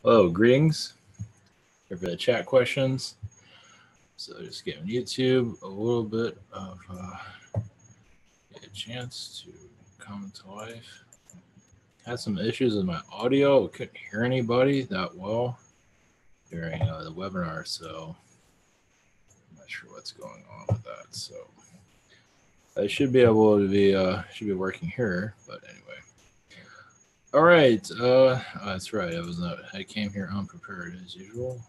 Hello, greetings. Here for the chat questions. So just giving YouTube a little bit of a chance to come to life. Had some issues with my audio. Couldn't hear anybody that well during the webinar, so I'm not sure what's going on with that. So I should be able to be working here, but anyway. All right. That's right. I came here unprepared as usual.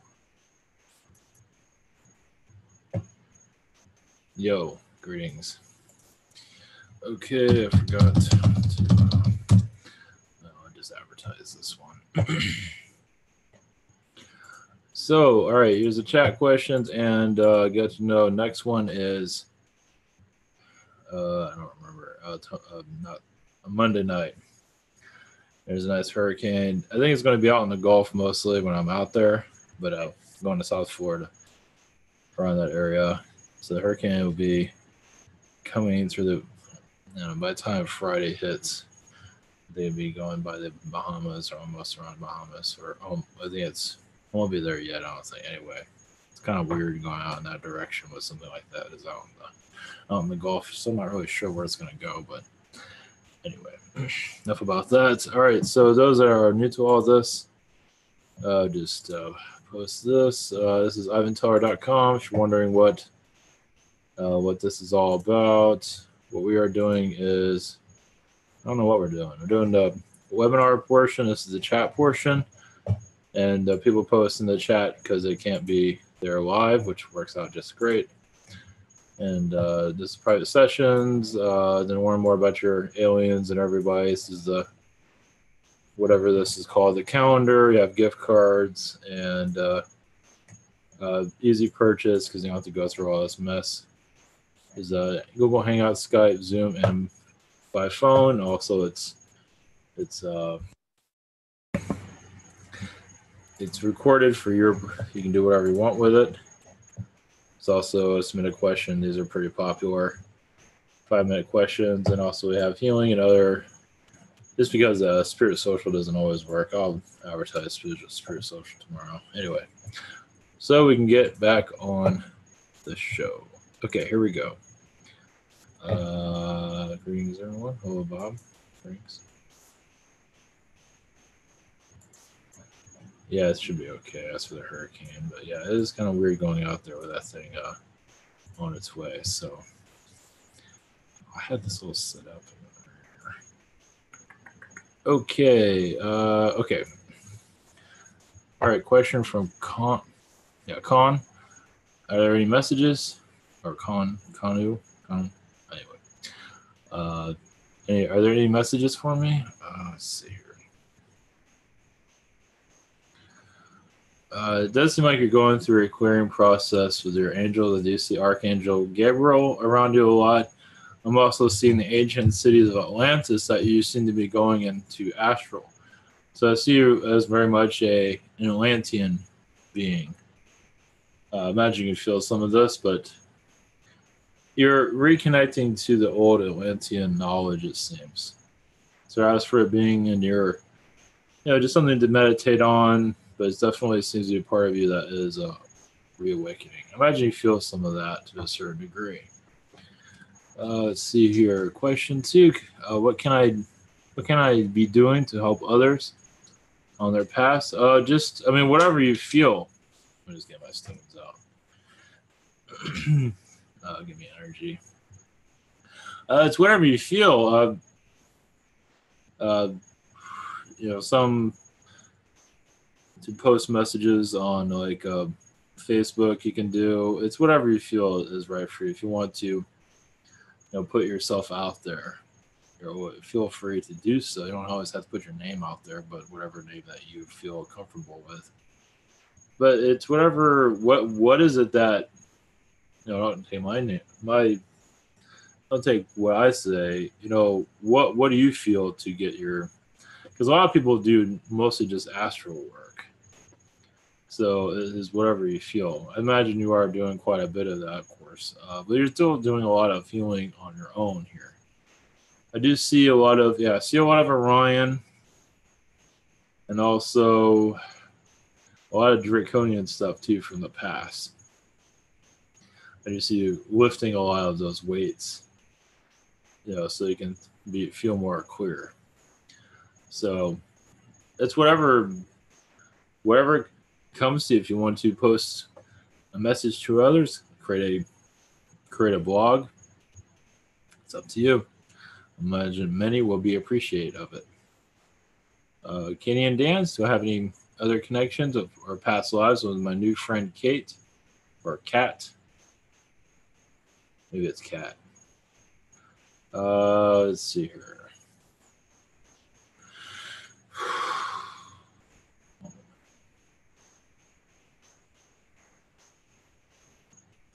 Yo, greetings. Okay, I forgot to just advertise this one. So, all right, here's the chat questions, and get to know. Next one is I don't remember. Not a Monday night. There's a nice hurricane. I think it's going to be out in the Gulf mostly when I'm out there, but I'm going to South Florida around that area. So the hurricane will be coming through by the time Friday hits, they'd be going by the Bahamas or almost around Bahamas, or I think won't be there yet. I don't think. Anyway, it's kind of weird going out in that direction with something like that is out in the Gulf. So I'm not really sure where it's going to go, but anyway, enough about that. All right, so those that are new to all this, just post this. This is ivanteller.com. If you're wondering what this is all about, what we are doing is, I don't know what we're doing. We're doing the webinar portion. This is the chat portion. And people post in the chat because they can't be there live, which works out just great. And this is private sessions. Then learn more about your aliens and everybody. This is the whatever this is called, the calendar. You have gift cards and easy purchase because you don't have to go through all this mess. Is Google Hangout, Skype, Zoom, and by phone. Also, it's recorded for you can do whatever you want with it. It's also a submit a question. These are pretty popular 5-minute questions. And also we have healing and other, just because Spirit Social doesn't always work. I'll advertise Spirit Social tomorrow. Anyway, so we can get back on the show. Okay, here we go. Greetings, everyone. Hello, Bob. Thanks. Yeah, it should be okay. That's for the hurricane. But yeah, it is kind of weird going out there with that thing on its way. So I had this little set up. Okay. Okay. All right. Question from Con. Yeah, Con. Are there any messages? Or Konu? Anyway. Are there any messages for me? Let's see here. It does seem like you're going through a clearing process with your angel. Do you see Archangel Gabriel around you a lot? I'm also seeing the ancient cities of Atlantis that you seem to be going into astral. So I see you as very much an Atlantean being. Imagine you feel some of this, but you're reconnecting to the old Atlantean knowledge, it seems. So as for it being in your, just something to meditate on, but it definitely seems to be a part of you that is reawakening. Imagine you feel some of that to a certain degree. Let's see here. Question 2: what can I be doing to help others on their path? Whatever you feel. Let me just get my stimulants out. Give me energy. It's whatever you feel. Some to post messages on like Facebook. You can do. It's whatever you feel is right for you. If you want to, put yourself out there, feel free to do so. You don't always have to put your name out there, but whatever name that you feel comfortable with. But it's whatever. What is it that? Don't take my name. Don't take what I say. What do you feel to get your? Because a lot of people do mostly just astral work. So it is whatever you feel. I imagine you are doing quite a bit of that, of course, but you're still doing a lot of healing on your own here. I do see a lot of Orion, and also a lot of draconian stuff too from the past. I just see you lifting a lot of those weights, so you can feel more clear. So it's whatever comes to you. If you want to post a message to others, create a blog, it's up to you. Imagine many will be appreciative of it. Kenny and Dance, do I have any other connections of our past lives with my new friend Kate or Kat? Maybe it's Kat. Let's see here.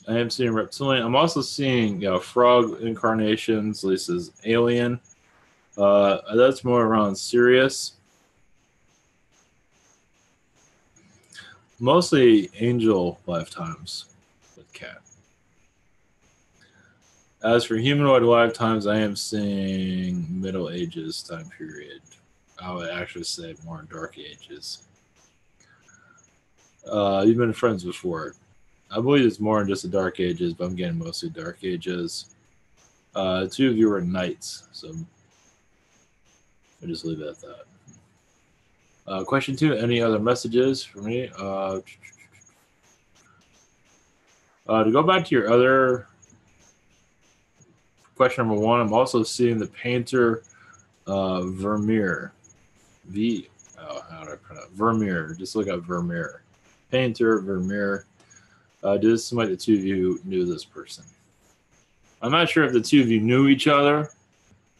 I am seeing reptilian. I'm also seeing frog incarnations. Lisa's alien. That's more around Sirius. Mostly angel lifetimes with Cat. As for humanoid lifetimes, I am seeing Middle Ages time period. I would actually say more Dark Ages. You've been friends before. I believe it's more than just the Dark Ages, but I'm getting mostly Dark Ages. Two of you are knights, so I'll just leave it at that. Question 2, any other messages for me? To go back to your other question number 1, I'm also seeing the painter Vermeer. How do I pronounce it? Vermeer. Just look up Vermeer. Painter Vermeer. Does seem like the two of you knew this person? I'm not sure if the two of you knew each other,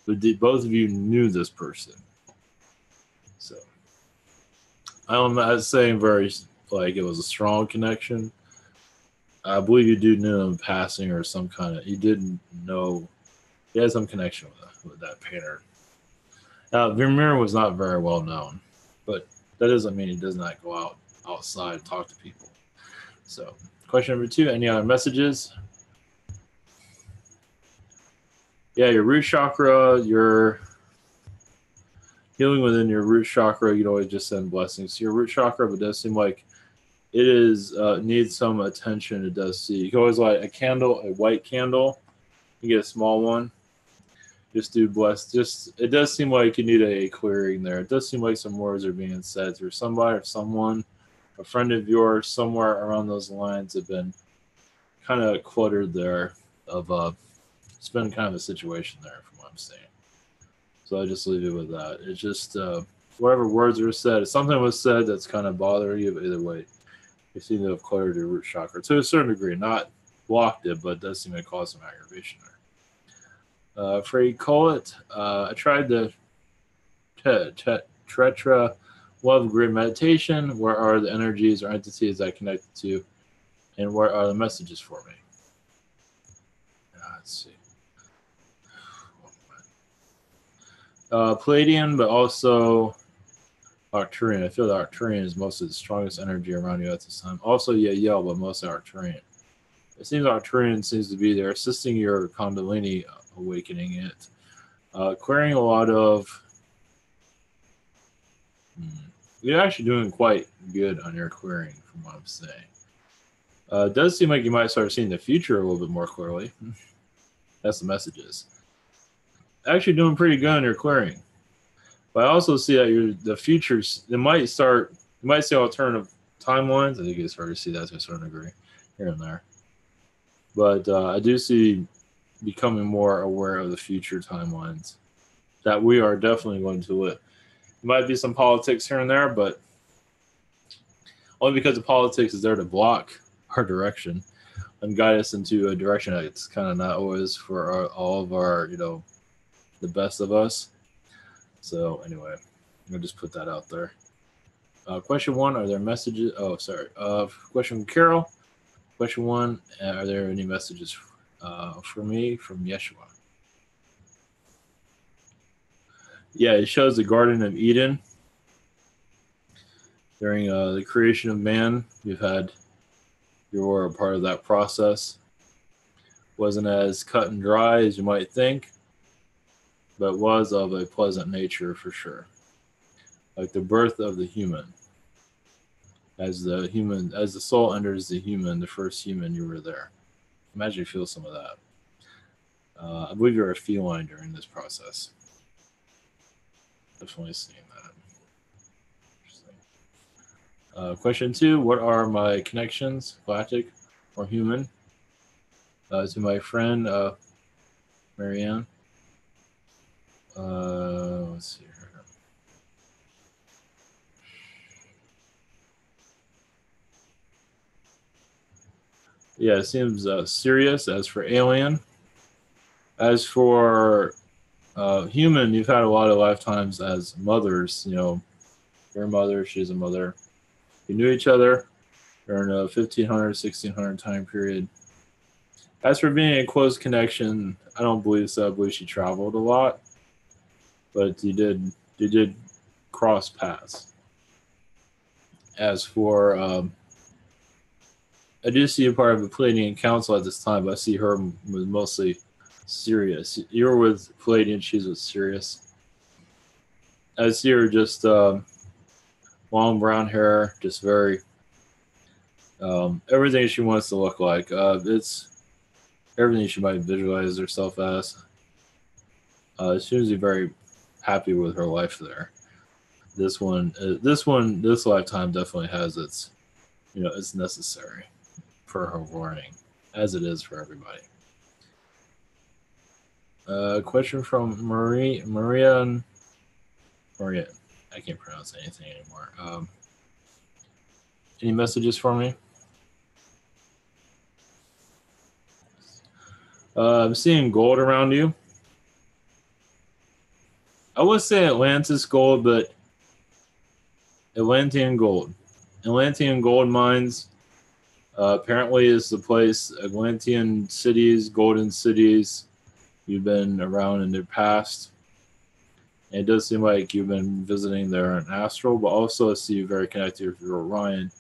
but both of you knew this person. So I'm not saying very like it was a strong connection. I believe you do know him passing or some kind of. You didn't know he had some connection with that painter. Vermeer was not very well known, but that doesn't mean he does not go outside and talk to people. So, question number 2, any other messages? Yeah, your root chakra, your healing within your root chakra, you'd always just send blessings to your root chakra, but it does seem like it is needs some attention. It does see. You can always light a candle, a white candle. You get a small one. Just do bless. It does seem like you need a clearing there. It does seem like some words are being said through somebody or someone, a friend of yours, somewhere around those lines have been kind of cluttered there. It's been kind of a situation there, from what I'm saying. So I just leave it with that. It's just whatever words are said. If something was said that's kind of bothering you, but either way, you seem to have cluttered your root chakra to a certain degree. Not blocked it, but it does seem to cause some aggravation there. Freddie Collett, I tried the Tetra Love Grid meditation. Where are the energies or entities I connected to, and where are the messages for me? Let's see. Palladian, but also Arcturian. I feel that Arcturian is mostly the strongest energy around you at this time. Also, Yael, but mostly Arcturian. It seems Arcturian seems to be there, assisting your Kundalini awakening it. Clearing a lot of... You're actually doing quite good on your clearing, from what I'm saying. It does seem like you might start seeing the future a little bit more clearly. That's the messages. Actually doing pretty good on your clearing. But I also see that the futures, you might see alternative timelines. I think it's hard to see that to a certain degree here and there. But I do see becoming more aware of the future timelines that we are definitely going to live. There might be some politics here and there, but only because the politics is there to block our direction and guide us into a direction that's kind of not always for all of our, the best of us. So anyway, I'll just put that out there. Question 1, are there messages? Oh, sorry. Question from Carol. Question 1, are there any messages for me from Yeshua? Yeah, it shows the Garden of Eden. During the creation of man, you were a part of that process. Wasn't as cut and dry as you might think, but was of a pleasant nature for sure. Like the birth of the human. as the soul enters the human, the first human, you were there. Imagine you feel some of that. I believe you're a feline during this process. Definitely seeing that. Question 2: what are my connections, galactic or human, to my friend Marianne? Let's see here. Yeah, it seems serious. As for alien, as for human, you've had a lot of lifetimes as mothers. You know, you're a mother, she's a mother. You knew each other during a 1500, 1600 time period. As for being a close connection, I don't believe so. I believe she traveled a lot, but you did cross paths. As for I do see you part of the Palladian Council at this time, but I see her was mostly Sirius. You were with Palladian, she's with Sirius. I see her just long brown hair, just very everything she wants to look like. It's everything she might visualize herself as. She seems to be very happy with her life there. This lifetime definitely has its, it's necessary for her warning, as it is for everybody. Question from Maria. I can't pronounce anything anymore. Any messages for me? I'm seeing gold around you. I would say Atlantis gold, but Atlantean gold. Atlantean gold mines apparently is the place. Atlantean cities, golden cities. You've been around in their past. And it does seem like you've been visiting there in astral, but also I see you very connected with your Orion.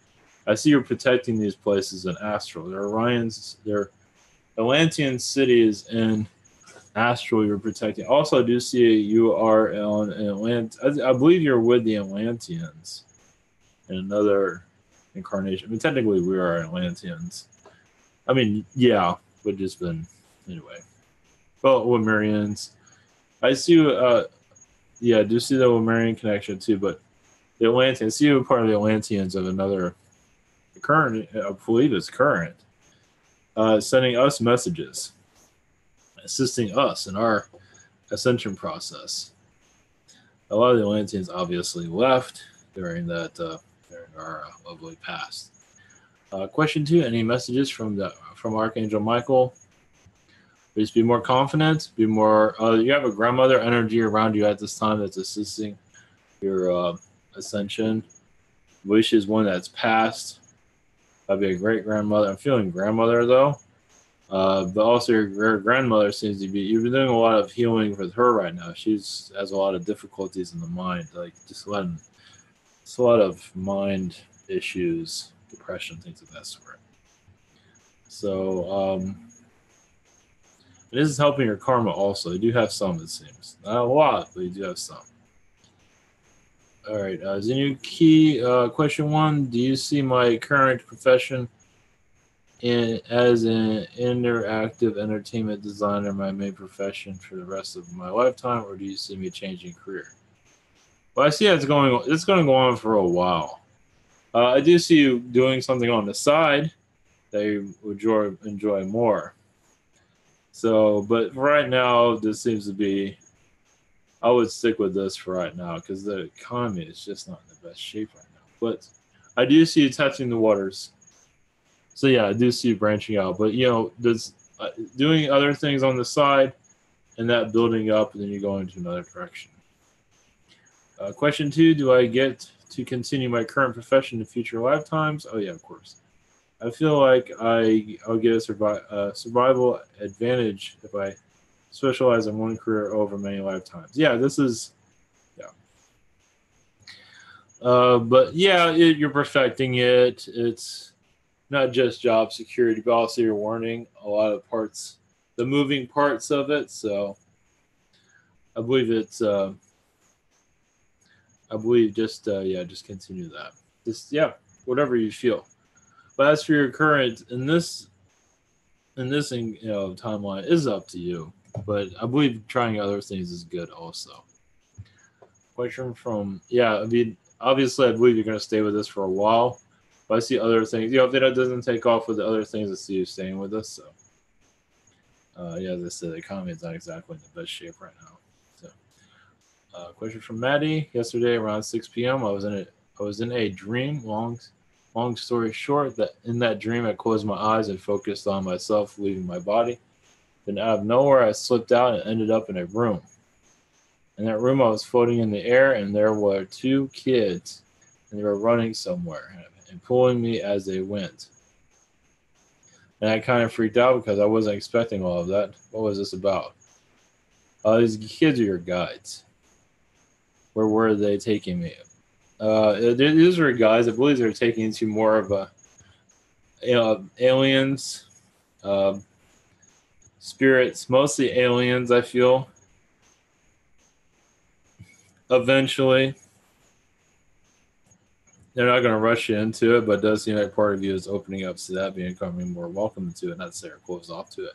I see you're protecting these places in astral. They're Atlantean cities in astral you're protecting. Also, I do see you are on I believe you're with the Atlanteans in another incarnation. I mean, technically, we are Atlanteans. I mean, yeah, but just been anyway. Well, with Marians, I see you. Yeah, I do see the Marian connection too, but the Atlanteans. I see you part of the Atlanteans of another current. I believe it's current. Sending us messages, assisting us in our ascension process. A lot of the Atlanteans obviously left during our lovely past. Question 2: any messages from Archangel Michael? Please be more confident. Be more. You have a grandmother energy around you at this time that's assisting your ascension. Wish is one that's passed. That'd be a great grandmother. I'm feeling grandmother though. But also your grandmother seems to be. You've been doing a lot of healing with her right now. She's has a lot of difficulties in the mind, like just a lot of mind issues, depression, things of that sort. So this is helping your karma also. You do have some, it seems. Not a lot, but you do have some. All right, Zenuki, question 1: do you see my current profession as an interactive entertainment designer, my main profession for the rest of my lifetime, or do you see me changing career? Well, I see it's going to go on for a while. I do see you doing something on the side that you would enjoy more. So, but right now, this seems to be. I would stick with this for right now because the economy is just not in the best shape right now. But I do see you touching the waters. So yeah, I do see you branching out. But there's doing other things on the side, and that building up, and then you go into another direction. Question 2: do I get to continue my current profession in future lifetimes? Oh yeah, of course. I feel like I'll get a survival advantage if I specialize in one career over many lifetimes. Yeah, this is, yeah. But yeah, you're perfecting it. It's not just job security, but also you're warning a lot of parts, the moving parts of it. So I believe it's, just continue that. Just, yeah. whatever you feel. But as for your current in this timeline is up to you. But I believe trying other things is good also. Question from I mean obviously I believe you're gonna stay with us for a while. But I see other things. If that doesn't take off with the other things, I see you staying with us. So as I said, the economy is not exactly in the best shape right now. So question from Maddie. Yesterday around 6 p.m. I was in a dream. Long story short, that in that dream I closed my eyes and focused on myself leaving my body. Then out of nowhere I slipped out and ended up in a room. In that room I was floating in the air and there were two kids and they were running somewhere and pulling me as they went. And I kind of freaked out because I wasn't expecting all of that. What was this about? These kids are your guides. Where were they taking me? These are guys. I believe they're taking you to more of a, aliens, spirits, mostly aliens. I feel. Eventually, they're not going to rush you into it, but it does seem like part of you is opening up to that, becoming more welcome to it, not necessarily closed off to it.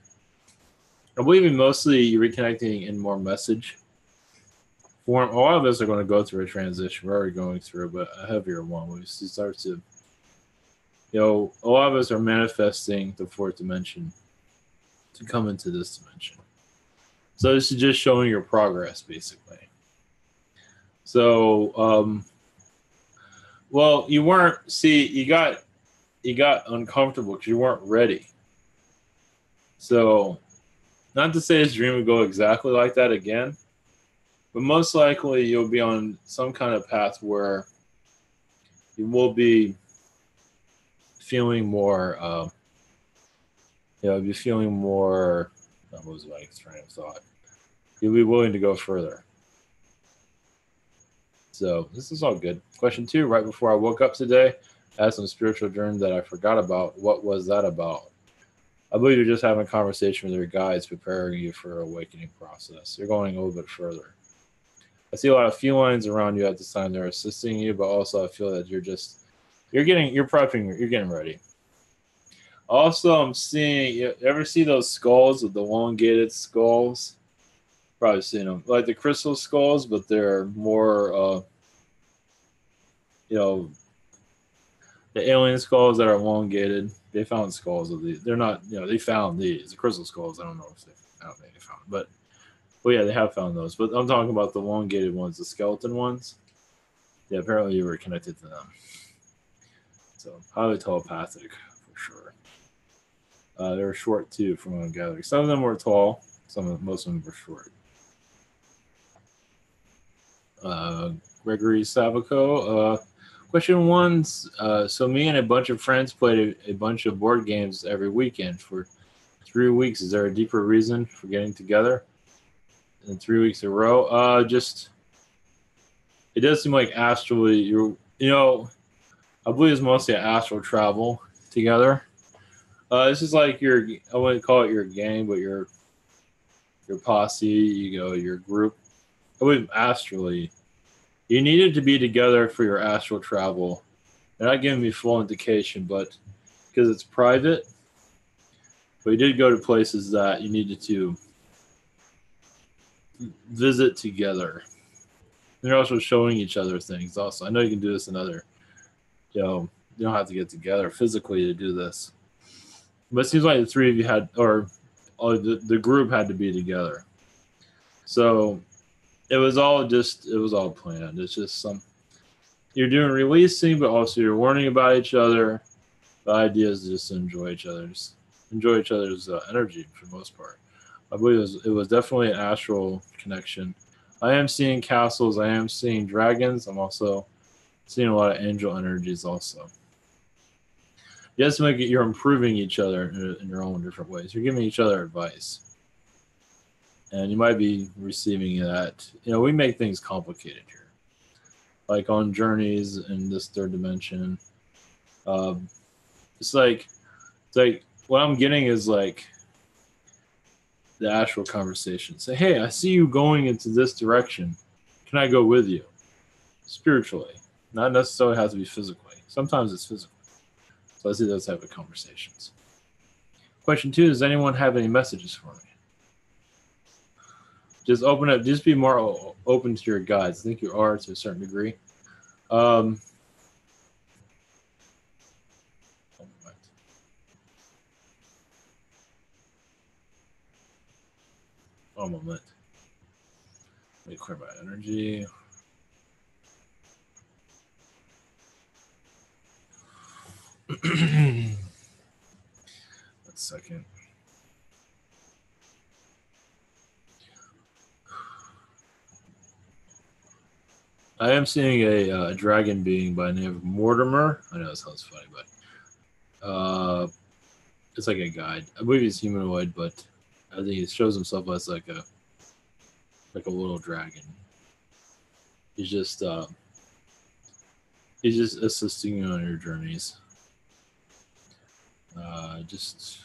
I believe mostly you're reconnecting in more message form. A lot of us are going to go through a transition. We're already going through, but a heavier one. We start to, a lot of us are manifesting the fourth dimension to come into this dimension. So this is just showing your progress, basically. So, well, you weren't. See, you got uncomfortable because you weren't ready. So, not to say this dream would go exactly like that again, but most likely you'll be on some kind of path where you will be feeling more. Be feeling more. What was my train of thought? You'll be willing to go further. So this is all good. Question 2, right before I woke up today, I had some spiritual dream that I forgot about. What was that about? I believe you're just having a conversation with your guides, preparing you for awakening process. You're going a little bit further. I see a lot of felines around you at this time. They're assisting you, but also I feel that you're prepping, you're getting ready. Also, I'm seeing, you ever see those skulls with the elongated skulls? Probably seen them, like the crystal skulls, but they're more, the alien skulls that are elongated. They found skulls of these. They're not, they found these. The crystal skulls, I don't know if I don't think they found them, but well, yeah, they have found those. But I'm talking about the elongated ones, the skeleton ones. Yeah, apparently you were connected to them. So highly telepathic for sure. They were short too, from what I'm gathering. Some of them were tall. Most of them were short. Gregory Savico. Question 1. So me and a bunch of friends played a bunch of board games every weekend for 3 weeks. Is there a deeper reason for getting together in 3 weeks in a row? Just it does seem like astrally, I believe it's mostly astral travel together. This is like I wouldn't call it your gang, but your posse, your group. I believe astrally, you needed to be together for your astral travel. They're not giving me full indication, but because it's private, but you did go to places that you needed to visit together. They're also showing each other things. Also, I know you can do this in other. You don't have to get together physically to do this. But it seems like the three of you had, or the group had to be together. So it was all planned. It's just you're doing releasing, but also you're learning about each other. The idea is just to enjoy each other's energy for the most part. I believe it was definitely an astral connection. I am seeing castles. I am seeing dragons. I'm also seeing a lot of angel energies also. Yes, you're improving each other in your own different ways. You're giving each other advice. And you might be receiving that. We make things complicated here. Like on journeys in this third dimension. It's like what I'm getting is like the astral conversation. Say, hey, I see you going into this direction. Can I go with you? Spiritually. Not necessarily has to be physically. Sometimes it's physical. So let's see those type of conversations. Question 2, does anyone have any messages for me? Just open up. Just be more open to your guides. I think you are to a certain degree. One moment. One moment. Let me clear my energy. One second. I am seeing a dragon being by the name of Mortimer. I know that sounds funny, but it's like a guide. I believe he's humanoid, but I think he shows himself as like a little dragon. He's just assisting you on your journeys. Just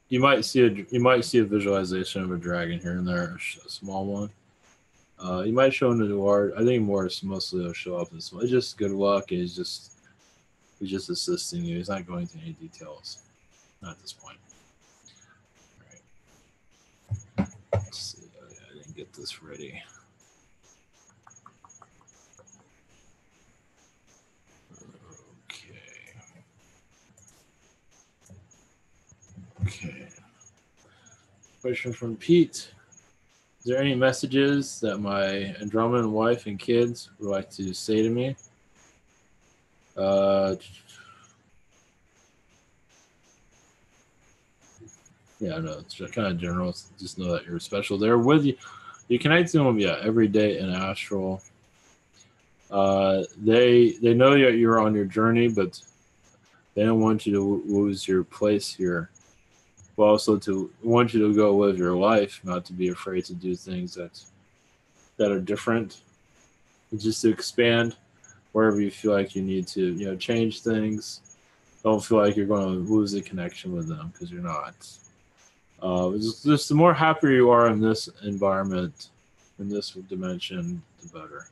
you might see a visualization of a dragon here and there, a small one. You might show him the art. I think more mostly will show up this one. It's just good luck. He's just assisting you. He's not going into any details. Not at this point. All right. Let's see. Oh, yeah, I didn't get this ready. Okay. Question from Pete. Is there any messages that my Andromedan wife and kids would like to say to me? Yeah, no, it's kind of general. Just know that you're special. They're with you. You connect to them, yeah, every day in astral. They know that you're on your journey, but they don't want you to lose your place here. But also to want you to go live your life, not to be afraid to do things that are different. Just to expand wherever you feel like you need to, change things. Don't feel like you're going to lose the connection with them because you're not. Just the more happier you are in this environment, in this dimension, the better.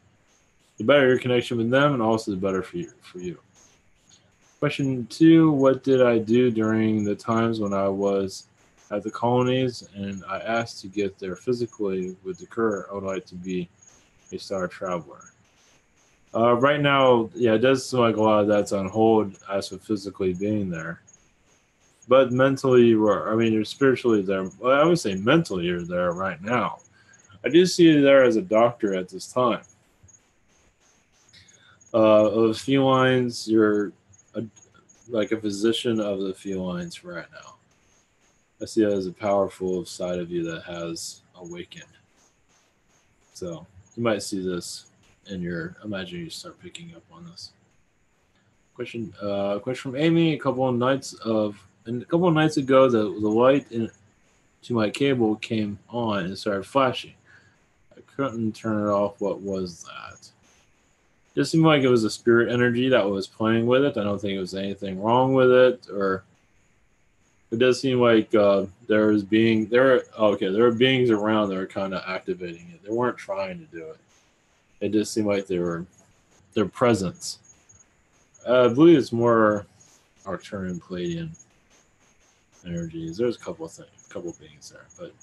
The better your connection with them, and also the better for you. Question 2, what did I do during the times when I was at the colonies and I asked to get there physically with the occur? I would like to be a star traveler. Right now, yeah, it does seem like a lot of that's on hold as for physically being there. But mentally, you're spiritually there. Well, I would say mentally you're there right now. I do see you there as a doctor at this time. Of felines, you're like a physician of the felines right now. I see that as a powerful side of you that has awakened. So you might see this in your. Imagine you start picking up on this. Question from Amy. A couple of nights ago, the light to my cable came on and started flashing. I couldn't turn it off. What was that? It seemed like it was a spirit energy that was playing with it. I don't think it was anything wrong with it, or it does seem like there were beings around that were kind of activating it. They weren't trying to do it. It just seemed like their presence. I believe it's more Arcturian Palladian energies. There's a couple beings there, but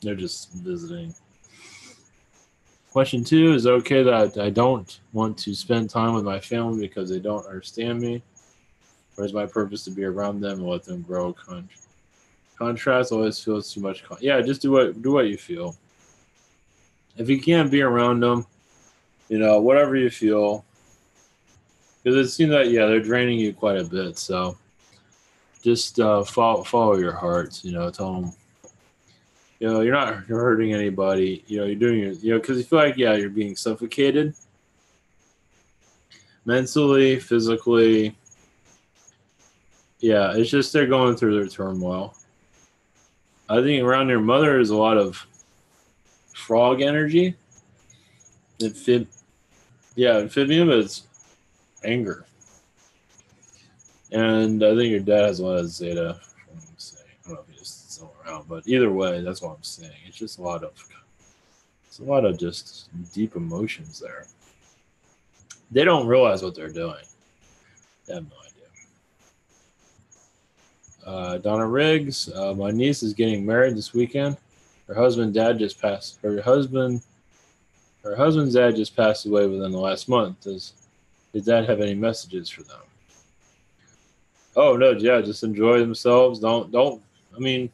they're just visiting. Question 2, is it okay that I don't want to spend time with my family because they don't understand me? Or is my purpose to be around them and let them grow? Contrast always feels too much. Yeah, just do what you feel. If you can't be around them, whatever you feel. Because it seems that, they're draining you quite a bit. So just follow your heart. Tell them, you're not hurting anybody. You're doing your, because you feel like, you're being suffocated mentally, physically. Yeah, it's just they're going through their turmoil. I think around your mother is a lot of frog energy. Amphibian is anger. And I think your dad has a lot of Zeta. I don't know if he's still around, but either way, that's what I'm saying. It's just a lot of just deep emotions there. They don't realize what they're doing. They have no idea. Donna Riggs, my niece is getting married this weekend. Her husband's dad just passed away within the last month. Does his dad have any messages for them? Oh no, yeah, just enjoy themselves. Don't. I mean,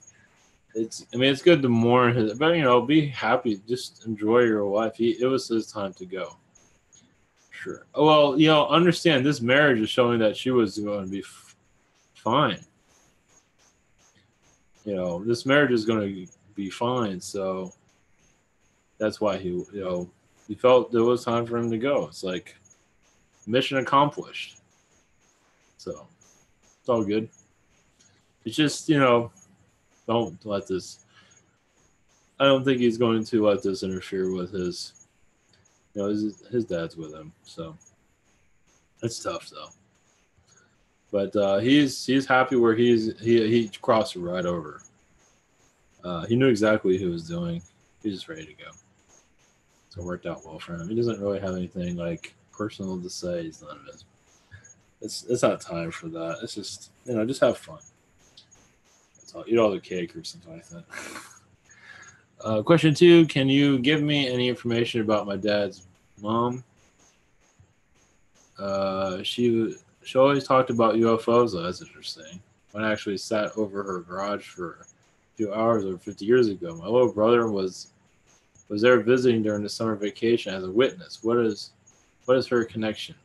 it's good to mourn his, but be happy. Just enjoy your life. It was his time to go. Sure. Well, understand this marriage is showing that she was going to be fine. This marriage is going to be fine. So that's why he felt there was time for him to go. It's like mission accomplished. So it's all good. It's just, don't let this. I don't think he's going to let this interfere with his. His dad's with him, so it's tough though. But he's happy where he crossed right over. He knew exactly what he was doing. He's just ready to go. So it worked out well for him. He doesn't really have anything like personal to say. He's none of it. It's not time for that. It's just just have fun. That's all. Eat all the cake or something like that. Question 2: can you give me any information about my dad's mom? She always talked about UFOs. Oh, that's interesting. When I actually sat over her garage for a few hours over 50 years ago, my little brother was there visiting during the summer vacation as a witness. What is her connection?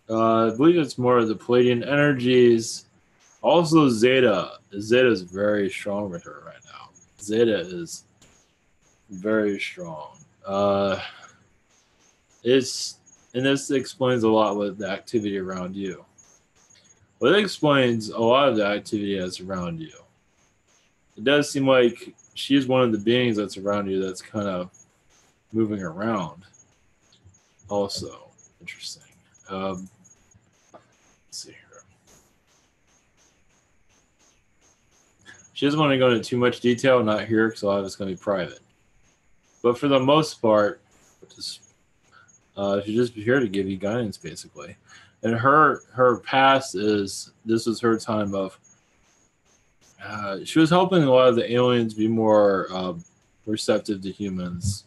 I believe it's more of the Pleiadian energies. Also, Zeta. Zeta is very strong with her right now. Zeta is very strong. And this explains a lot with the activity around you. Well, it explains a lot of the activity that's around you. It does seem like she's one of the beings that's around you that's kind of moving around. Also, interesting. Let's see here. She doesn't want to go into too much detail, not here, because a lot of it's going to be private. But for the most part, she's just here to give you guidance, basically. And her past is, this was her time of, she was helping a lot of the aliens be more receptive to humans,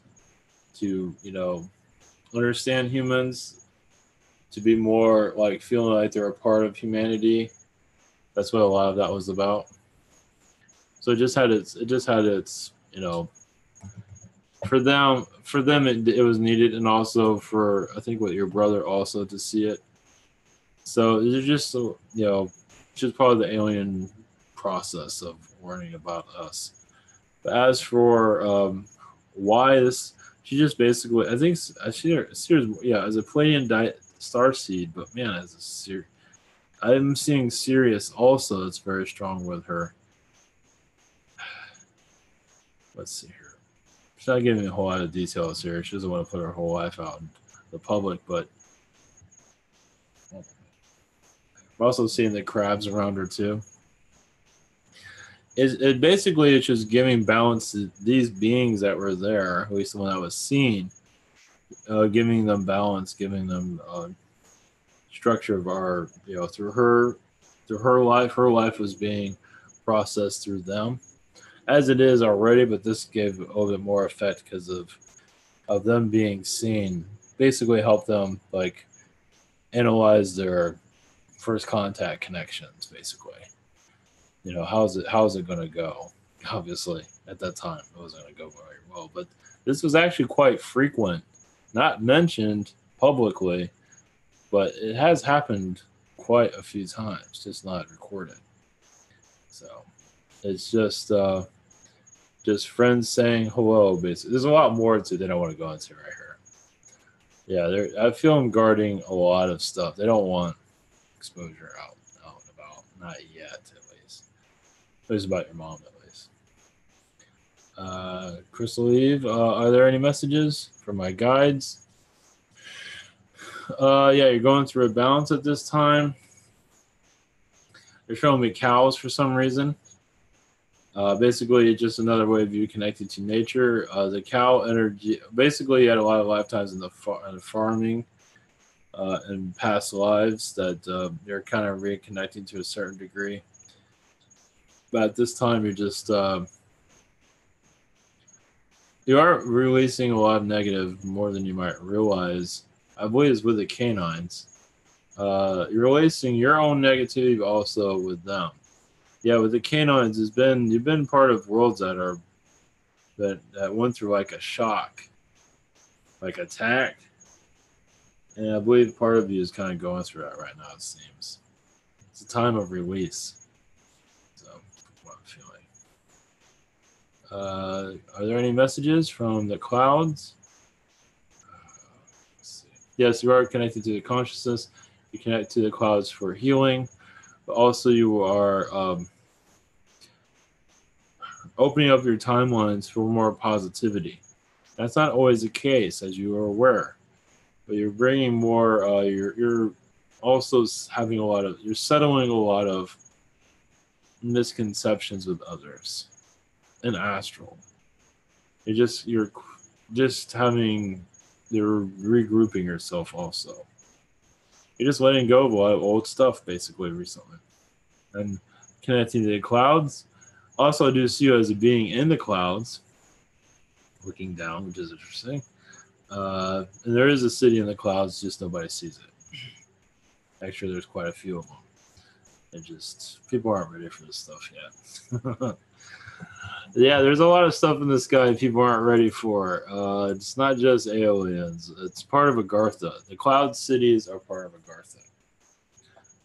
to, understand humans, to be more like feeling like they're a part of humanity. That's what a lot of that was about. So it just had its, for them it was needed, and also for, I think, what your brother also to see it. So it's just, just part of the alien process of learning about us. But as for why this, she just basically, I think she as a Pleiadian star seed, but man, as a I'm seeing Sirius also. It's very strong with her. Let's see here. She's not giving me a whole lot of details here. She doesn't want to put her whole life out in the public, but I'm also seeing the crabs around her too. It basically, it's just giving balance to these beings that were there, at least the one that was seen, giving them balance, giving them structure of our, through her life was being processed through them, as it is already, but this gave a little bit more effect because of them being seen. Basically help them like analyze their first contact connections, basically. How's it going to go? Obviously, at that time, it wasn't going to go very well. But this was actually quite frequent, not mentioned publicly, but it has happened quite a few times, just not recorded. So it's just friends saying hello, basically. There's a lot more to it than I want to go into right here. Yeah, I feel them guarding a lot of stuff. They don't want exposure out and about. Not yet, at least. At least about your mom, at least. Crystal Eve, are there any messages from my guides? Yeah, you're going through a balance at this time. They're showing me cows for some reason. Basically, it's just another way of you connected to nature. The cow energy, basically, you had a lot of lifetimes in the farming in past lives that you're kind of reconnecting to a certain degree. But at this time, you're just you are releasing a lot of negative more than you might realize. I believe it's with the canines. You're releasing your own negativity also with them. Yeah, with the canines, you've been part of worlds that went through like a shock, like attack, and I believe part of you is kind of going through that right now. It seems it's a time of release. So, what I'm feeling. Are there any messages from the clouds? Let's see. Yes, you are connected to the consciousness. You connect to the clouds for healing, but also you are opening up your timelines for more positivity. That's not always the case, as you are aware. But you're bringing more. You're also having a lot of. You're settling a lot of misconceptions with others in astral. You're just having. You're regrouping yourself also. You're just letting go of a lot of old stuff basically recently, and connecting to the clouds. Also, I do see you as a being in the clouds, looking down, which is interesting. And there is a city in the clouds, just nobody sees it. Actually, there's quite a few of them. And just people aren't ready for this stuff yet. Yeah, there's a lot of stuff in the sky people aren't ready for. It's not just aliens. It's part of Agartha. The cloud cities are part of Agartha.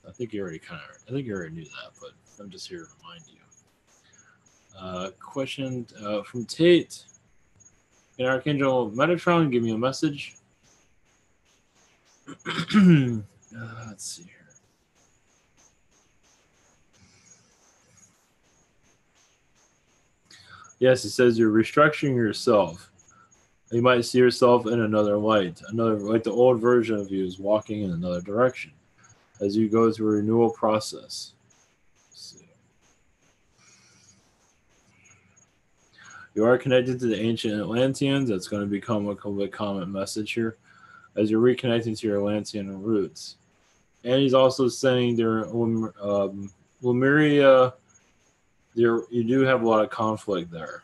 I think you already knew that, but I'm just here to remind you. Question from Tate. Can Archangel Metatron give me a message? Let's see here. Yes, it says you're restructuring yourself. You might see yourself in another light. Another, like the old version of you is walking in another direction as you go through a renewal process. Let's see. You are connected to the ancient Atlanteans. That's going to become a common message here as you're reconnecting to your Atlantean roots. And he's also saying there, Lemuria, you do have a lot of conflict there.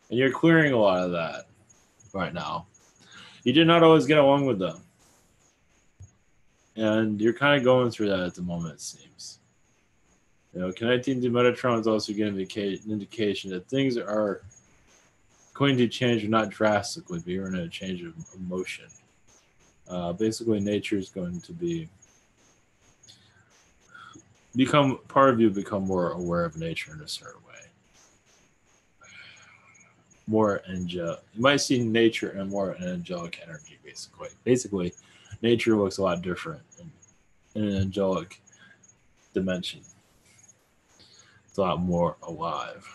And you're clearing a lot of that right now. You did not always get along with them. And you're kind of going through that at the moment, it seems. Connecting to Metatron is also going to indicate an indication that things are going to change, not drastically, but you're in a change of motion. Basically, nature is going to become more aware of nature in a certain way. More angelic. You might see nature in more angelic energy, basically. Basically, nature looks a lot different in an angelic dimension. It's a lot more alive.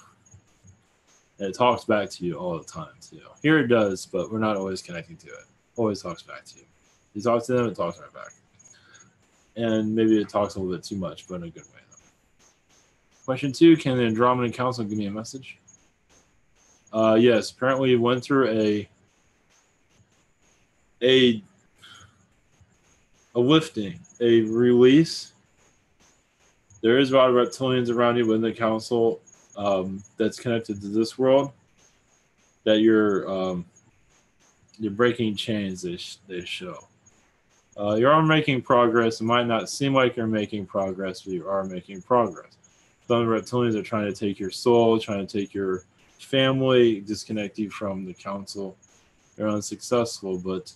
And it talks back to you all the time, too. Here it does, but we're not always connecting to it. Always talks back to you. You talk to them, it talks right back. And maybe it talks a little bit too much, but in a good way, though. Question 2, can the Andromedan Council give me a message? Yes, apparently you went through a lifting, a release. There is a lot of reptilians around you within the council that's connected to this world. That you're breaking chains. They show. You are making progress. It might not seem like you're making progress, but you are making progress. Some reptilians are trying to take your soul, trying to take your family, disconnect you from the council. They're unsuccessful, but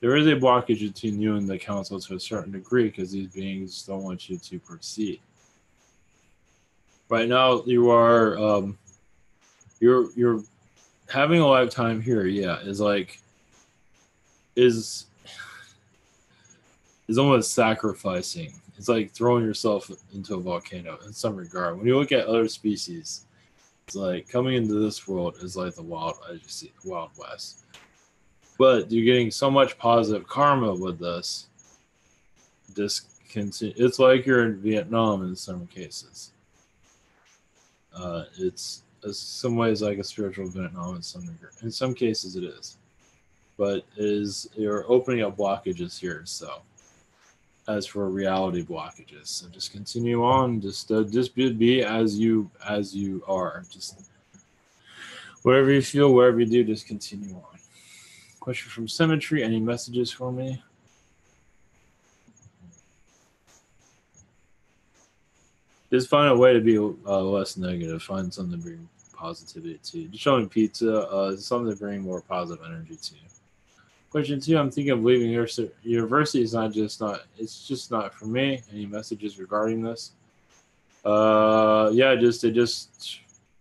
there is a blockage between you and the council to a certain degree because these beings don't want you to proceed. Right now, you are you're having a lifetime here. Yeah, is almost sacrificing. It's like throwing yourself into a volcano in some regard. When you look at other species, it's like coming into this world is like the wild, as you see, Wild West. But you're getting so much positive karma with this. It's like you're in Vietnam in some cases. It's in some ways like a spiritual Vietnam in some cases it is. but you're opening up blockages here. So as for reality blockages, so just continue on. Just be as you are. Just whatever you feel, wherever you do, just continue on. Question from Symmetry. Any messages for me? Just find a way to be less negative. Find something to bring positivity to you. Just showing pizza, something to bring more positive energy to you. Question two, I'm thinking of leaving university. It's just not for me. Any messages regarding this? Yeah,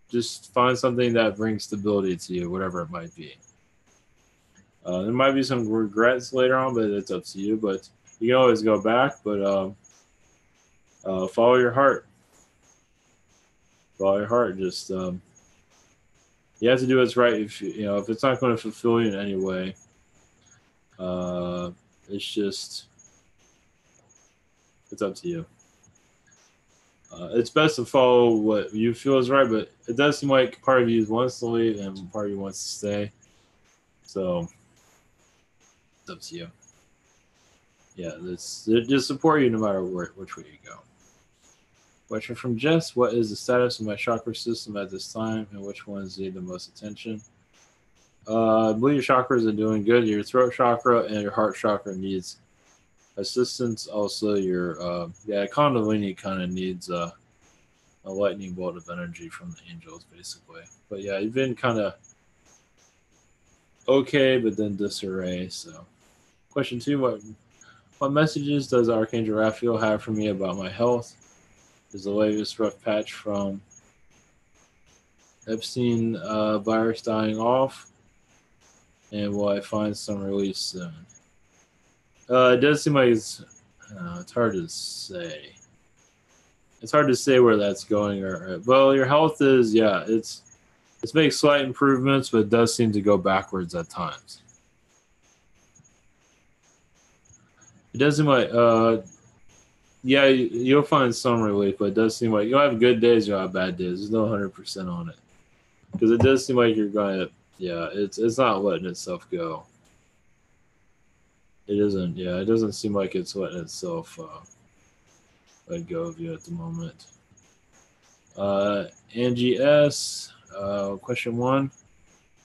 just find something that brings stability to you, whatever it might be. There might be some regrets later on, but it's up to you. But you can always go back, but follow your heart. Follow your heart. Just you have to do what's right. If it's not going to fulfill you in any way, it's up to you. It's best to follow what you feel is right, but it does seem like part of you wants to leave and part of you wants to stay. So it's up to you. Yeah, just support you no matter which way you go. Question from Jess: What is the status of my chakra system at this time, and which ones need the most attention? I believe your chakras are doing good. Your throat chakra and your heart chakra needs assistance. Also, your Kundalini kind of needs a lightning bolt of energy from the angels, basically. But yeah, you've been kind of okay, but then disarray. So, question two: What messages does Archangel Raphael have for me about my health? Is the latest rough patch from Epstein virus dying off? And will I find some relief soon? It does seem like it's hard to say. It's hard to say where that's going. Well, your health is it's making slight improvements, but it does seem to go backwards at times. It does seem like you'll find some relief, but it does seem like you'll have good days, you'll have bad days. There's no 100% on it because it does seem like you're going to. Yeah, it's not letting itself go. It isn't. Yeah, it doesn't seem like it's letting itself let go of you at the moment. Angie S. Question one.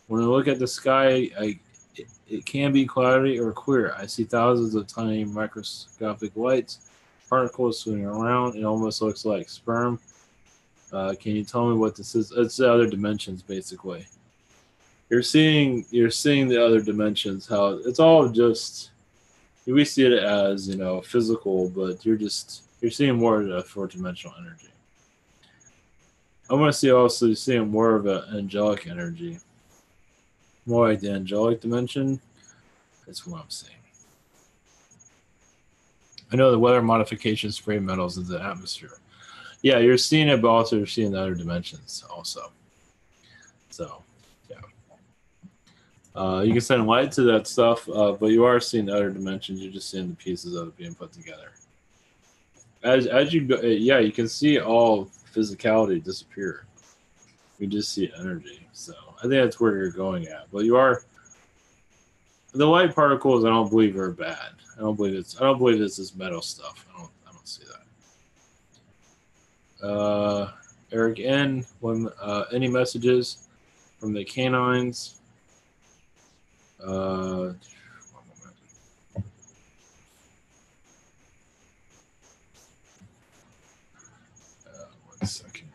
When I look at the sky, it can be cloudy or clear. I see thousands of tiny microscopic lights, particles swimming around. It almost looks like sperm. Can you tell me what this is? It's the other dimensions, basically. You're seeing the other dimensions. How it's all just we see it as physical, but you're seeing more of the four-dimensional energy. I want to see also seeing more of an angelic energy, more like the angelic dimension. That's what I'm seeing. I know the weather modification spray metals in the atmosphere. Yeah, you're seeing it, but also you're seeing the other dimensions also. So, yeah. You can send light to that stuff, but you are seeing the other dimensions. You're just seeing the pieces of it being put together. As you go, yeah, you can see all physicality disappear. You just see energy. So I think that's where you're going at. But you are the light particles. I don't believe are bad. I don't believe it's this metal stuff. I don't see that. Eric N. When any messages from the canines? One second.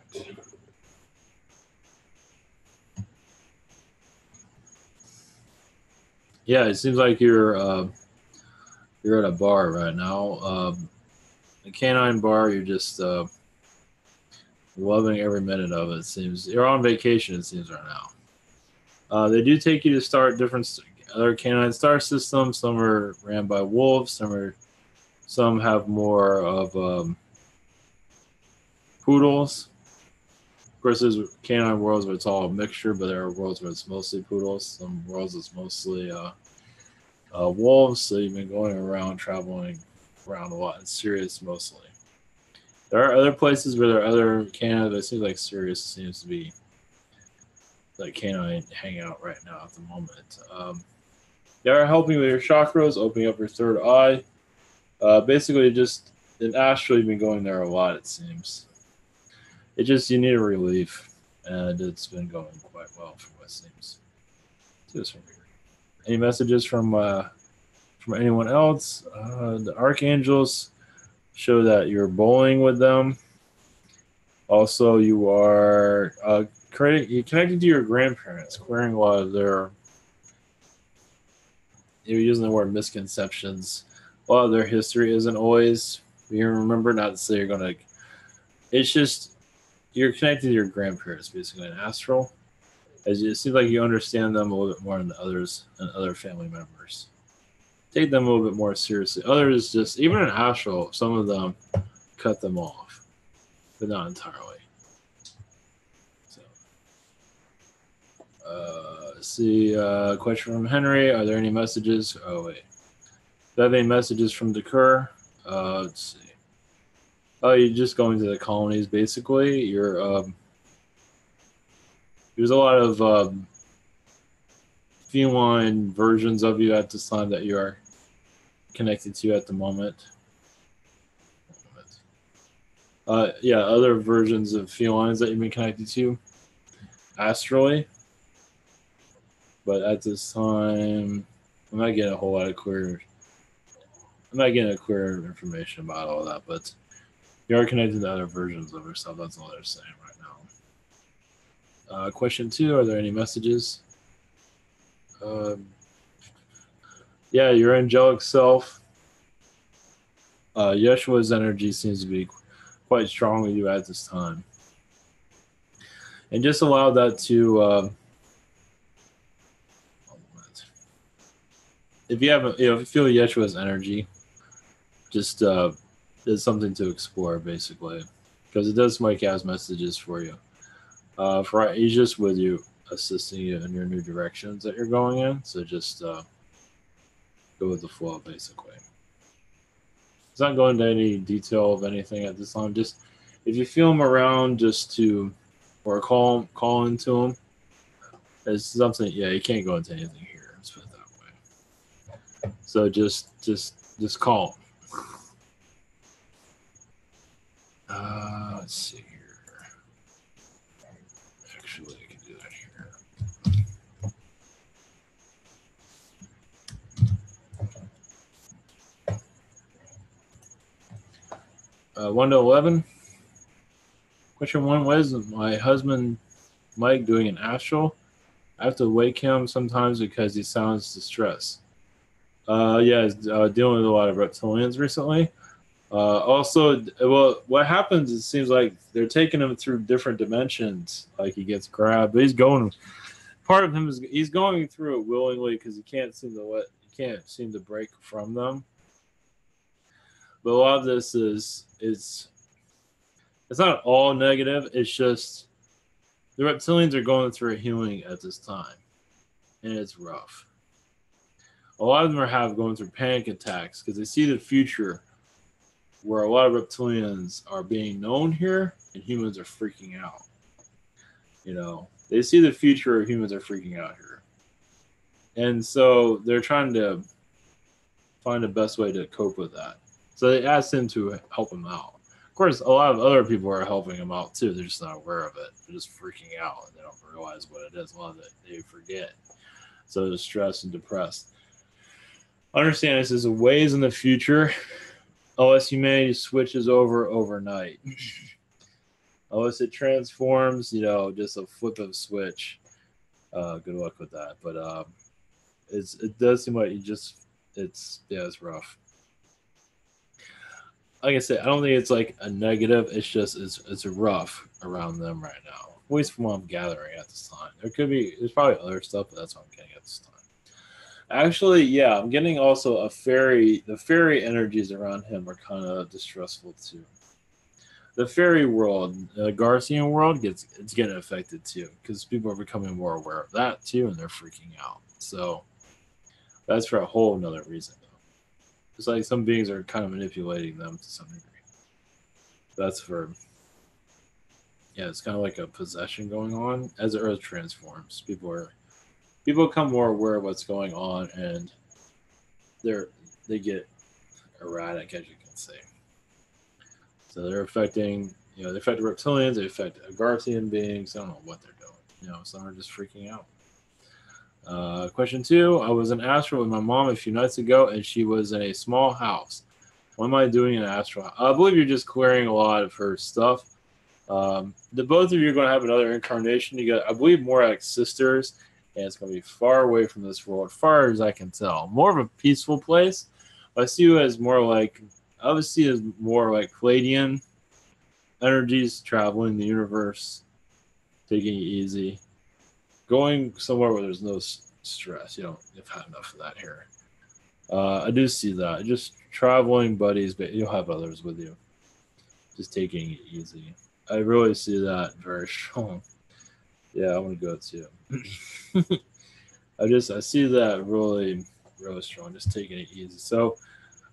Yeah, it seems like you're at a bar right now. A canine bar. You're just loving every minute of it. It seems you're on vacation. It seems right now. They do take you to start different other canine star systems. Some are ran by wolves. Some have more of poodles. Of course, there's canine worlds where it's all a mixture, but there are worlds where it's mostly poodles. Some worlds it's mostly wolves. So you've been going around, traveling around a lot in Sirius mostly. There are other places where there are other canine, but it seems like Sirius seems to be like canine hangout right now at the moment. They are helping with your chakras, opening up your third eye. Basically, just in astral, you've been going there a lot. It seems. It just you need a relief, and it's been going quite well from what it seems. Just from here. Any messages from anyone else? The archangels show that you're bowling with them. Also, you are you connected to your grandparents, clearing a lot of their. You're using the word misconceptions. A lot of their history isn't always. You remember not to say you're gonna. It's just you're connected to your grandparents, basically in astral. As it seems like you understand them a little bit more than others and other family members. Take them a little bit more seriously. Others just even in astral, some of them cut them off, but not entirely. So, let's see. Question from Henry: are there any messages? Oh wait, do I have any messages from Dekur? Let's see. Oh, you're just going to the colonies, basically. There's a lot of feline versions of you at this time that you are connected to at the moment. Yeah, other versions of felines that you've been connected to astrally. But at this time, I'm not getting a whole lot of clear. I'm not getting a clear information about all that, but you are connected to other versions of yourself. That's all they're saying right now. Question 2: are there any messages? Yeah, your angelic self. Yeshua's energy seems to be quite strong with you at this time, and just allow that to. If you have, if you feel Yeshua's energy, just there's something to explore basically, because it does make as messages for you. For he's just with you, assisting you in your new directions that you're going in. So just go with the flow, basically. It's not going into any detail of anything at this time. Just if you feel him around, just to or call into him. It's something. Yeah, you can't go into anything here. Let's put it that way. So just call. Let's see here. Actually, I can do that here. 1 to 11. Question 1: what is my husband Mike doing in astral? I have to wake him sometimes because he sounds distressed. Yeah, he's dealing with a lot of reptilians recently. Also, well, what happens? It seems like they're taking him through different dimensions. Like he gets grabbed, but he's going. Part of him is he's going through it willingly because he can't seem to break from them. But a lot of this is it's not all negative. It's just the reptilians are going through a healing at this time, and it's rough. A lot of them are going through panic attacks because they see the future where a lot of reptilians are being known here and humans are freaking out. They see the future where humans are freaking out here. And so they're trying to find the best way to cope with that. So they asked him to help him out. Of course, a lot of other people are helping him out too. They're just not aware of it. They're just freaking out and they don't realize what it is. A lot of it they forget. So they're stressed and depressed. Understand this is a ways in the future, unless humanity switches over overnight. Unless it transforms, just a flip of a switch. Good luck with that. But it does seem like it's rough. Like I said, I don't think it's like a negative. It's just it's rough around them right now. At least from what I'm gathering at this time. There's probably other stuff, but that's what I'm getting at this time. Actually, yeah, I'm getting also a fairy. The fairy energies around him are kind of distressful too. The fairy world, the Garcian world, it's getting affected too because people are becoming more aware of that too, and they're freaking out. So that's for a whole another reason. It's like some beings are kind of manipulating them to some degree. That's for it's kind of like a possession going on as the Earth transforms. People are people become more aware of what's going on, and they get erratic, as you can say. So they're affecting, they affect reptilians, they affect Agarthian beings. I don't know what they're doing. Some are just freaking out. Question 2. I was in Astro with my mom a few nights ago, and she was in a small house. What am I doing in Astro? I believe you're just clearing a lot of her stuff. The both of you are going to have another incarnation. You got, I believe, more like sisters, and it's going to be far away from this world, far as I can tell. More of a peaceful place. I see you as more like, I would see as more like Palladian energies traveling the universe, taking it easy, going somewhere where there's no stress. You've had enough of that here. I do see that. Just traveling buddies, but you'll have others with you. Just taking it easy. I really see that very strong. Yeah, I want to go too. I see that really, really strong. Just taking it easy. So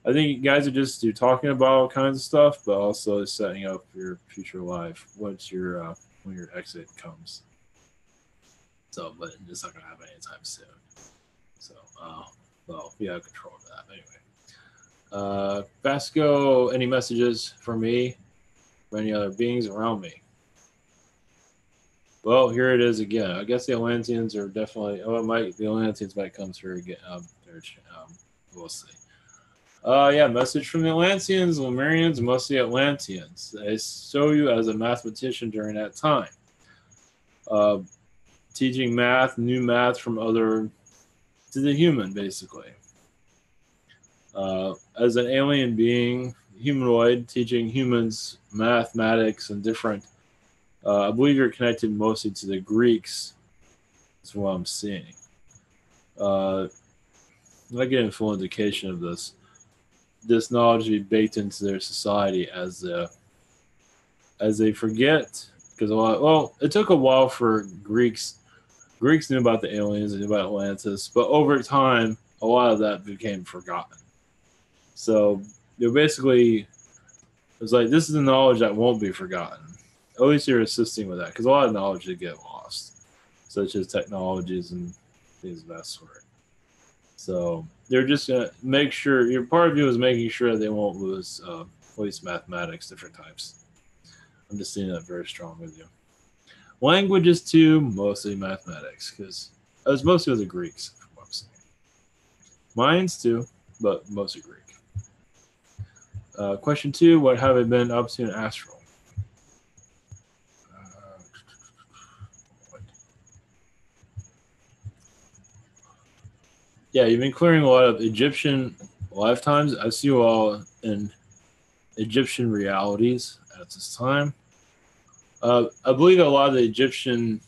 I think you guys are just talking about all kinds of stuff, but also setting up your future life once when your exit comes. So, but it's not gonna happen anytime soon. So, well, you have control of that. Anyway, Vasco, any messages for me or any other beings around me? Well, here it is again. I guess the Atlanteans are definitely. The Atlanteans might come through again. We'll see. Yeah, message from the Atlanteans, Lemurians, mostly Atlanteans. They show you as a mathematician during that time. Teaching math, new math from other to the human, basically. As an alien being, humanoid, teaching humans mathematics and different. I believe you're connected mostly to the Greeks. That's what I'm seeing. I get a full indication of this knowledge to be baked into their society as they forget, because it took a while for Greeks knew about the aliens, they knew about Atlantis, but over time a lot of that became forgotten. So basically it's like, this is the knowledge that won't be forgotten. At least you're assisting with that, because a lot of knowledge did get lost, such as technologies and things of that sort. So they're just going to make sure, your part of you is making sure that they won't lose at least mathematics, different types. I'm just seeing that very strong with you. Languages too, mostly mathematics, because it was mostly with the Greeks, from what I'm saying. Mines too, but mostly Greek. Question 2, what have I been up to in Astral? Yeah, you've been clearing a lot of Egyptian lifetimes. I see you all in Egyptian realities at this time. I believe a lot of the Egyptian,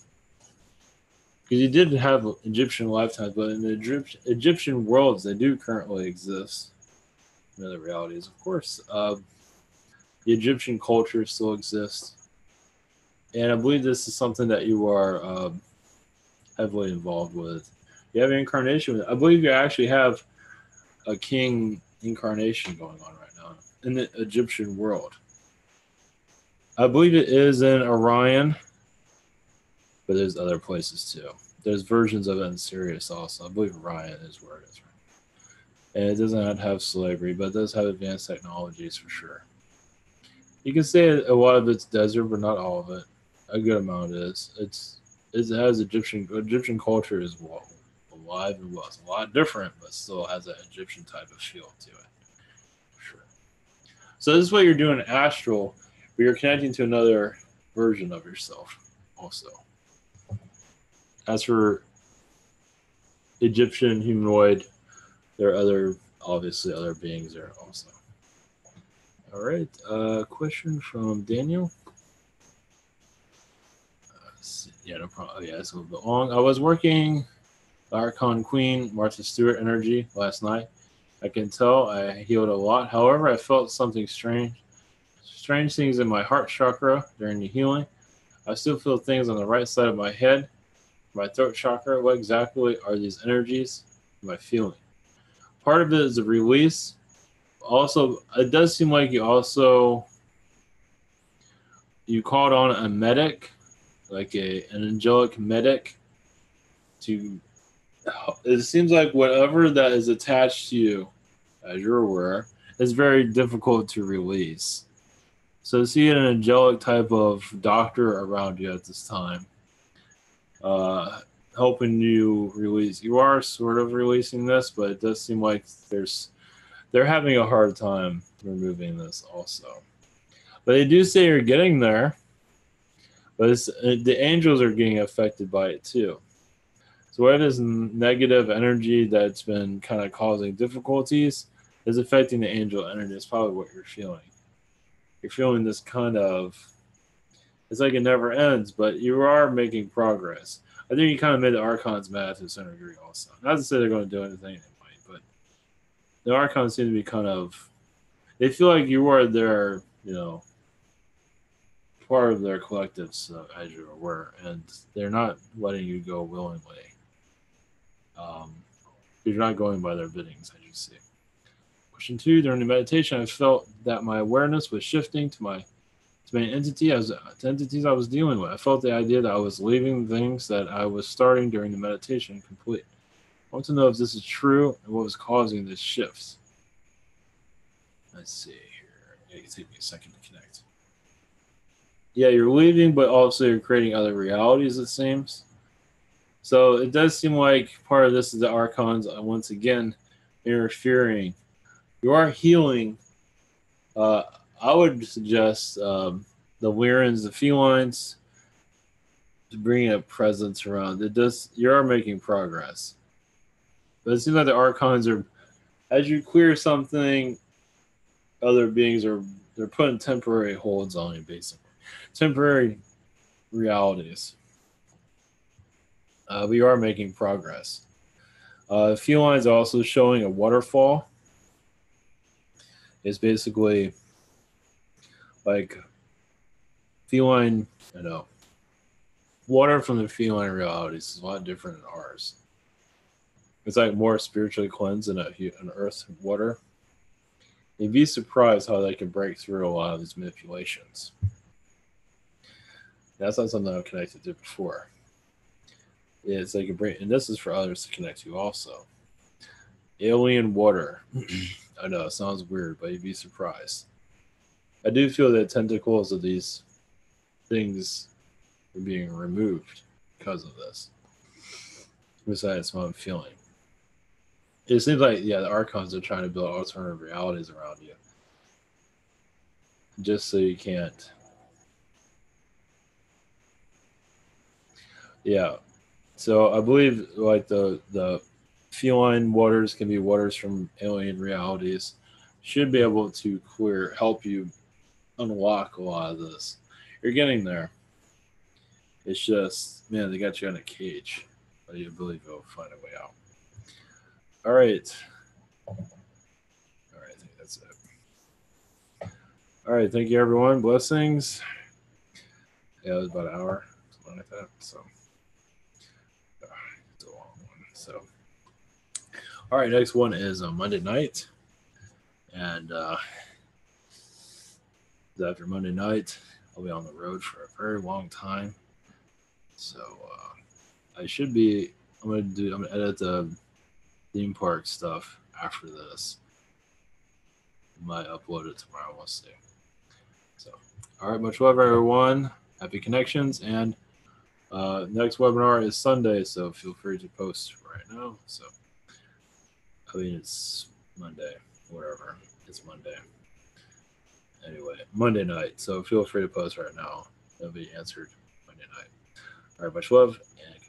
because you did have Egyptian lifetimes, but in the Egyptian worlds, they do currently exist in other realities. Of course, the Egyptian culture still exists. And I believe this is something that you are heavily involved with. You have an incarnation with it. I believe you actually have a king incarnation going on right now in the Egyptian world. I believe it is in Orion, but there's other places too. There's versions of it in Sirius also. I believe Orion is where it is. And it doesn't have slavery, but it does have advanced technologies for sure. You can say a lot of it's desert, but not all of it. A good amount is. It has Egyptian culture is alive and well. It's a lot different, but still has that Egyptian type of feel to it. Sure. So this is what you're doing astral, but you're connecting to another version of yourself also. As for Egyptian humanoid, there are obviously other beings there also. All right. Question from Daniel. Yeah, no problem. Yeah, it's a little bit long. I was working Archon Queen, Martha Stewart energy last night. I can tell I healed a lot. However, I felt something strange things in my heart chakra during the healing. I still feel things on the right side of my head, my throat chakra. What exactly are these energies? Am I feeling? Part of it is a release. Also, it does seem like you called on a medic, like an angelic medic, to It seems like whatever that is attached to you, as you're aware, is very difficult to release. So see an angelic type of doctor around you at this time, uh, helping you release. You are sort of releasing this, but it does seem like they're having a hard time removing this also. But they do say you're getting there, but the angels are getting affected by it too. So what is negative energy that's been kind of causing difficulties is affecting the angel energy. It's probably what you're feeling. You're feeling this kind of, it's like it never ends, but you are making progress. I think you kind of made the Archons mad to a certain degree also. Not to say they're going to do anything, they might, but the Archons seem to be kind of, they feel like you are their, part of their collectives, as you were, and they're not letting you go willingly. Um, you're not going by their biddings, as you see. Question two: during the meditation, I felt that my awareness was shifting to my entity as to entities I was dealing with. I felt the idea that I was leaving things that I was starting during the meditation complete. I want to know if this is true and what was causing this shift. Let's see here. It can take me a second to connect. Yeah, you're leaving, but also you're creating other realities, it seems. So it does seem like part of this is the Archons, once again, interfering. You are healing. Uh, I would suggest the Wyrens, the felines, to bring a presence around. It does. You are making progress, but it seems like the Archons are, as you clear something, other beings are they're putting temporary holds on you, basically, temporary realities. But you are making progress. Felines also showing a waterfall. It's basically like feline, water from the feline realities is a lot different than ours. It's like more spiritually cleansed than an earth water. You'd be surprised how they can break through a lot of these manipulations. That's not something I've connected to before. Yeah, it's like a break, and this is for others to connect to also. Alien water. I know it sounds weird, but you'd be surprised. I do feel that tentacles of these things are being removed because of this. Besides what I'm feeling. It seems like, yeah, the Archons are trying to build alternative realities around you. Just so you can't. Yeah. So I believe like the feline waters can be waters from alien realities. Should be able to help you unlock a lot of this. You're getting there. It's just, man, they got you in a cage. But you believe you'll find a way out. All right. All right, I think that's it. All right, thank you, everyone. Blessings. Yeah, it was about an hour, something like that. So, it's a long one. So, all right, next one is on Monday night. And after Monday night, I'll be on the road for a very long time. So, I should be, I'm going to edit the theme park stuff after this. Might upload it tomorrow. We'll see. So, all right, much love, everyone. Happy connections. And next webinar is Sunday, so feel free to post right now. So, I mean, it's Monday, whatever. It's Monday. Anyway, Monday night. So feel free to post right now. It'll be answered Monday night. All right, much love and